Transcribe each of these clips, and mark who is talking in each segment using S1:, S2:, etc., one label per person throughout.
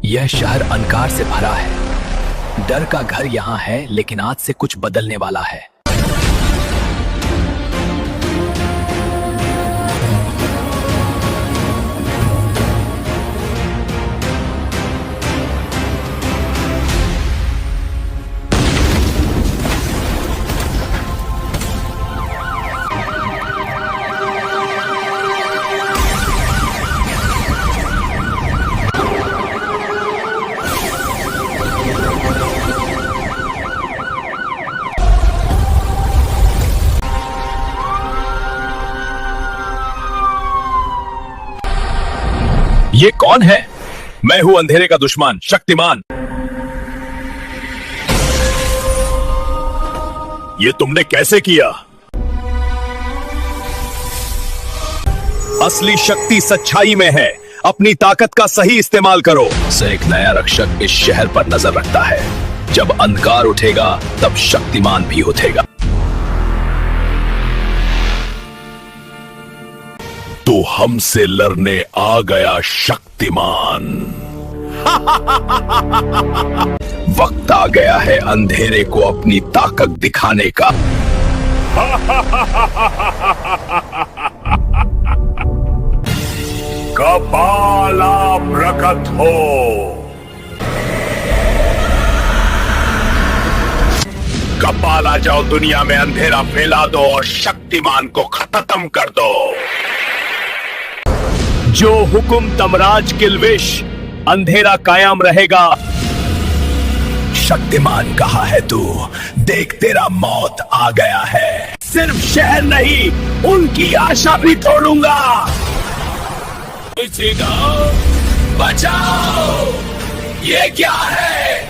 S1: यह शहर अंधकार से भरा है। डर का घर यहाँ है, लेकिन आज से कुछ बदलने वाला है।
S2: ये कौन है? मैं हूं अंधेरे का दुश्मन, शक्तिमान। ये तुमने कैसे किया? असली शक्ति सच्चाई में है। अपनी ताकत का सही इस्तेमाल करो। से एक नया रक्षक इस शहर पर नजर रखता है। जब अंधकार उठेगा तब शक्तिमान भी उठेगा। तो हमसे लड़ने आ गया शक्तिमान। वक्त आ गया है अंधेरे को अपनी ताकत दिखाने का। कपाला प्रकट हो। कपाला जाओ, दुनिया में अंधेरा फैला दो और शक्तिमान को खत्म कर दो। जो हुकुम तमराज किल्विश, अंधेरा कायम रहेगा। शक्तिमान कहाँ है तू? देख, तेरा मौत आ गया है। सिर्फ शहर नहीं, उनकी आशा भी तोड़ूंगा। किसी को बचाओ! ये क्या है?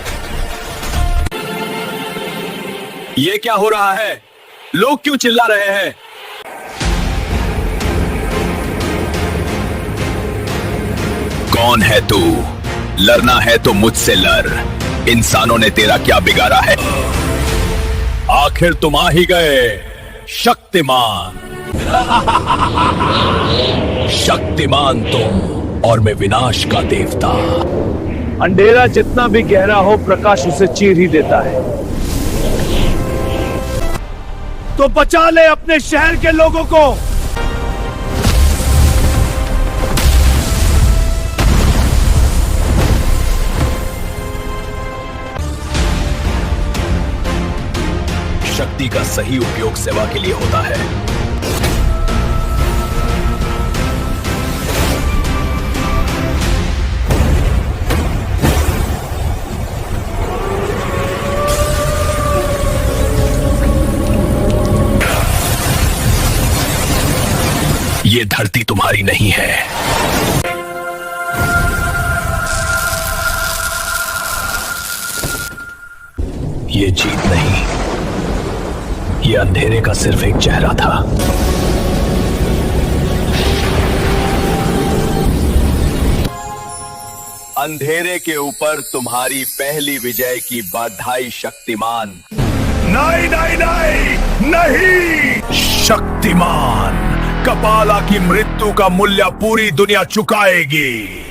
S2: ये क्या हो रहा है? लोग क्यों चिल्ला रहे हैं? कौन है तू? लड़ना है तो मुझसे लड़। इंसानों ने तेरा क्या बिगाड़ा है? आखिर तुम आ ही गए, शक्तिमान। शक्तिमान तुम और मैं विनाश का देवता।
S3: अंधेरा जितना भी गहरा हो, प्रकाश उसे चीर ही देता है। तो बचा ले अपने शहर के लोगों को।
S2: शक्ति का सही उपयोग सेवा के लिए होता है। ये धरती तुम्हारी नहीं है। ये जीत नहीं, ये अंधेरे का सिर्फ एक चेहरा था। अंधेरे के ऊपर तुम्हारी पहली विजय की बधाई शक्तिमान। नहीं नहीं नहीं नहीं! शक्तिमान, कपाला की मृत्यु का मूल्य पूरी दुनिया चुकाएगी।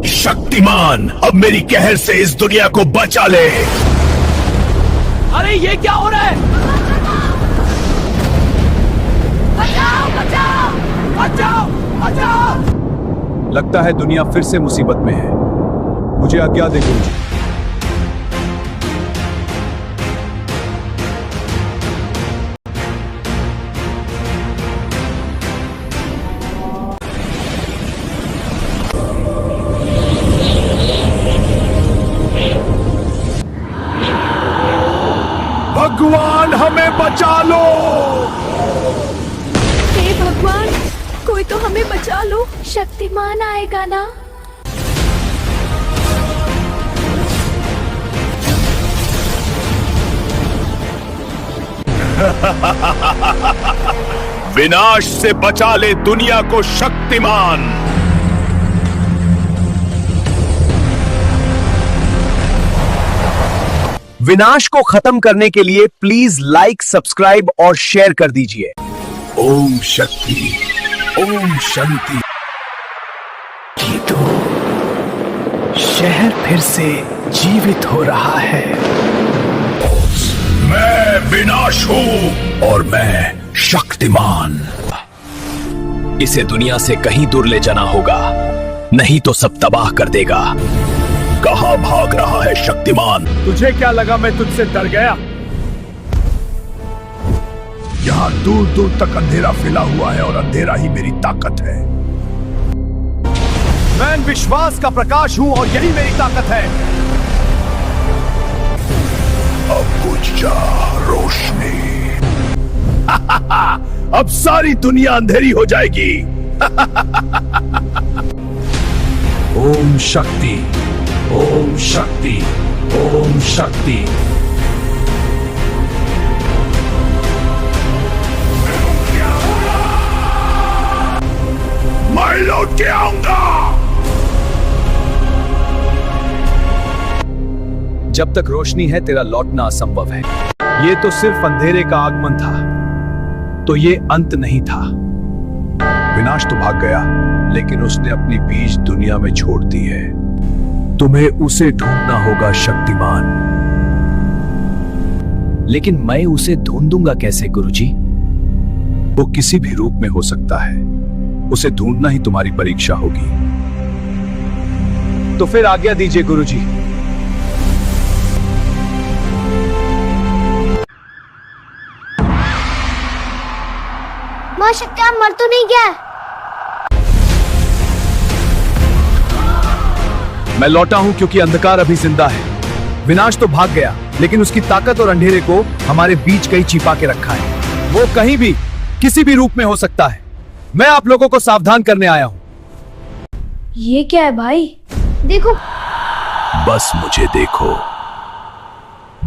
S2: शक्तिमान, अब मेरी कहर से इस दुनिया को बचा ले।
S3: अरे ये क्या हो रहा है?
S4: बचाओ बचाओ बचाओ बचाओ!
S3: लगता है दुनिया फिर से मुसीबत में है। मुझे आज्ञा दे गुरुजी।
S2: भगवान हमें बचा लो।
S4: हे भगवान, कोई तो हमें बचा लो। शक्तिमान आएगा ना?
S2: विनाश से बचा ले दुनिया को शक्तिमान।
S3: विनाश को खत्म करने के लिए प्लीज लाइक, सब्सक्राइब और शेयर कर दीजिए।
S2: ओम शक्ति, ओम शांति।
S1: तो शहर फिर से जीवित हो रहा है।
S2: मैं विनाश हूं और मैं शक्तिमान।
S1: इसे दुनिया से कहीं दूर ले जाना होगा, नहीं तो सब तबाह कर देगा।
S2: कहां भाग रहा है शक्तिमान?
S3: तुझे क्या लगा मैं तुझसे डर गया?
S2: यहां दूर दूर तक अंधेरा फैला हुआ है और अंधेरा ही मेरी ताकत है।
S3: मैं विश्वास का प्रकाश हूं और यही मेरी ताकत है।
S2: अब बुझ जा रोशनी। अब सारी दुनिया अंधेरी हो जाएगी। ओम शक्ति, ओम शक्ति, ओम शक्ति। मैं लौट के आऊंगा।
S3: जब तक रोशनी है तेरा लौटना असंभव है। ये तो सिर्फ अंधेरे का आगमन था, तो ये अंत नहीं था।
S2: विनाश तो भाग गया, लेकिन उसने अपनी बीज दुनिया में छोड़ दी है। तुम्हें उसे ढूंढना होगा शक्तिमान।
S1: लेकिन मैं उसे ढूंढूंगा कैसे गुरुजी?
S2: वो किसी भी रूप में हो सकता है। उसे ढूंढना ही तुम्हारी परीक्षा होगी।
S3: तो फिर आज्ञा दीजिए गुरुजी।
S5: मां शक्ति, आप मर तो नहीं गया?
S3: मैं लौटा हूं क्योंकि अंधकार अभी जिंदा है। विनाश तो भाग गया, लेकिन उसकी ताकत और अंधेरे को हमारे बीच कहीं छिपा के रखा है। वो कहीं भी किसी भी रूप में हो सकता है। मैं आप लोगों को सावधान करने आया हूं।
S5: ये क्या है भाई? देखो।
S2: बस मुझे देखो,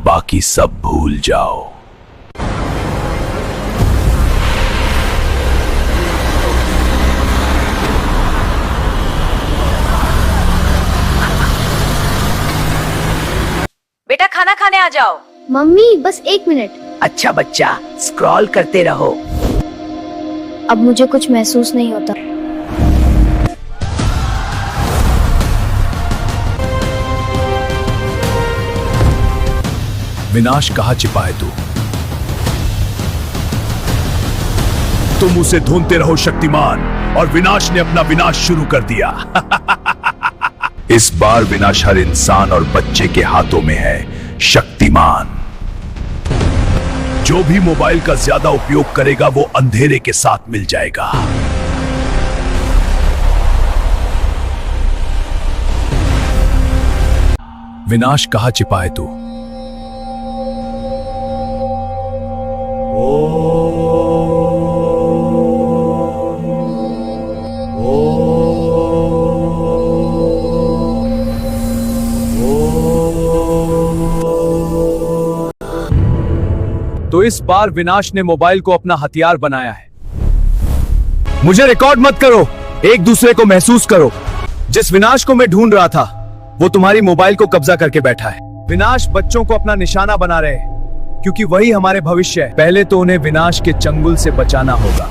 S2: बाकी सब भूल जाओ।
S6: बेटा खाना खाने आ जाओ।
S5: मम्मी बस 1 मिनट।
S6: अच्छा बच्चा, स्क्रॉल करते रहो।
S5: अब मुझे कुछ महसूस नहीं होता।
S2: विनाश कहाँ छिपा है तू? तुम उसे ढूंढते रहो शक्तिमान, और विनाश ने अपना विनाश शुरू कर दिया। इस बार विनाश हर इंसान और बच्चे के हाथों में है शक्तिमान। जो भी मोबाइल का ज्यादा उपयोग करेगा वो अंधेरे के साथ मिल जाएगा। विनाश कहाँ छिपा है तू?
S3: तो इस बार विनाश ने मोबाइल को अपना हथियार बनाया है। मुझे रिकॉर्ड मत करो, एक दूसरे को महसूस करो। जिस विनाश को मैं ढूंढ रहा था, वो तुम्हारी मोबाइल को कब्जा करके बैठा है। विनाश बच्चों को अपना निशाना बना रहे हैं, क्योंकि वही हमारे भविष्य है। पहले तो उन्हें विनाश के चंगुल से बचाना होगा।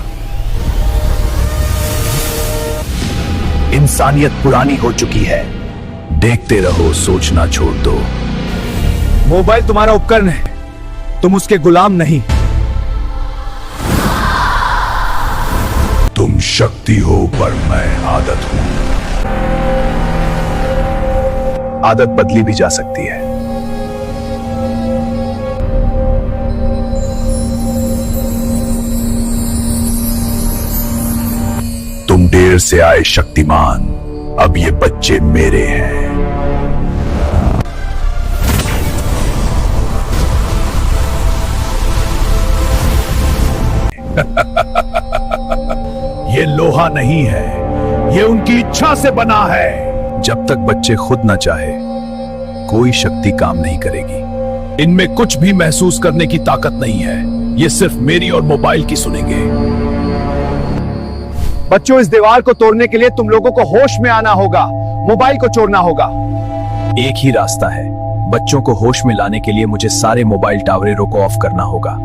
S2: इंसानियत पुरानी हो चुकी है। देखते रहो, सोचना छोड़ दो।
S3: मोबाइल तुम्हारा उपकरण है, तुम उसके गुलाम नहीं।
S2: तुम शक्ति हो पर मैं आदत हूं। आदत बदली भी जा सकती है। तुम देर से आए शक्तिमान, अब ये बच्चे मेरे हैं। ये लोहा नहीं है, ये उनकी इच्छा से बना है। जब तक बच्चे खुद ना चाहे, कोई शक्ति काम नहीं करेगी। इनमें कुछ भी महसूस करने की ताकत नहीं है। ये सिर्फ मेरी और मोबाइल की सुनेंगे।
S3: बच्चों, इस दीवार को तोड़ने के लिए तुम लोगों को होश में आना होगा। मोबाइल को छोड़ना होगा।
S1: एक ही रास्ता है। बच्चों को होश में लाने के लिए मुझे सारे मोबाइल टावरों को ऑफ करना होगा।